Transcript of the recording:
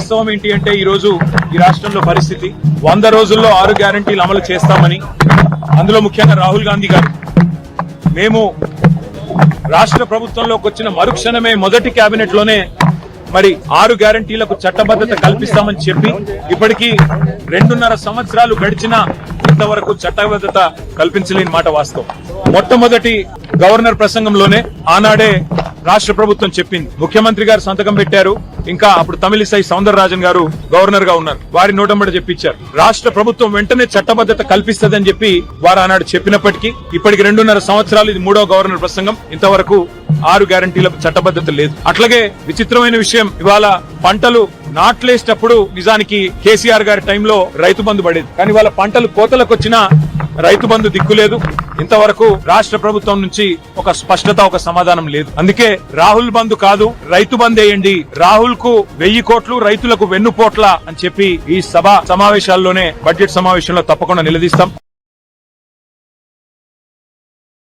వాస్తవం ఏంటి అంటే ఈ రోజు ఈ రాష్ట్రంలో పరిస్థితి 100 రోజుల్లో 6 గ్యారంటీలు అమలు చేస్తామని, అందులో ముఖ్యంగా రాహుల్ గాంధీ గారు మేము రాష్ట్ర ప్రభుత్వంలోకి వచ్చిన మరుక్షణమే మొదటి కేబినెట్ లోనే మరి 6 గ్యారంటీలకు చట్టబద్ధత కల్పిస్తామని చెప్పి ఇప్పటికీ 2.5 సంవత్సరాలు గడిచినా ఇంతవరకు చట్టబద్ధత కల్పించలేని మాట వాస్తవం. మొట్టమొదటి గవర్నర్ ప్రసంగంలోనే ఆనాడే రాష్ట్ర ప్రభుత్వం చెప్పింది, ముఖ్యమంత్రి గారు సంతకం పెట్టారు, ఇంకా అప్పుడు తమిళిసై సౌందరరాజన్ గారు గవర్నర్ గా ఉన్నారు, వారి నోటంబడి చెప్పించారు. రాష్ట్ర ప్రభుత్వం వెంటనే చట్టబద్ధత కల్పిస్తదని చెప్పి వారు ఆనాడు చెప్పినప్పటికీ ఇప్పటికి 2.5 సంవత్సరాలు ఇది 3వ గవర్నర్ ప్రసంగం, ఇంతవరకు 6 గ్యారంటీలకు చట్టబద్ధత లేదు. అట్లాగే విచిత్రమైన విషయం, ఇవాళ పంటలు నాట్లేసేటప్పుడు నిజానికి కేసీఆర్ గారి టైంలో రైతు బంధు పడేది, కానీ వాళ్ళ పంటలు కోతలకు వచ్చినా రైతు బంధు దిక్కులేదు. ఇంతవరకు రాష్ట్ర ప్రభుత్వం నుంచి ఒక స్పష్టత, ఒక సమాధానం లేదు. అందుకే రాహుల్ బంధు కాదు, రైతు బంద్ వేయండి, రాహుల్ కు 1000 కోట్లు, రైతులకు వెన్నుపోట్ల అని చెప్పి ఈ సభ సమావేశాల్లోనే, బడ్జెట్ సమావేశంలో తప్పకుండా నిలదీస్తాం.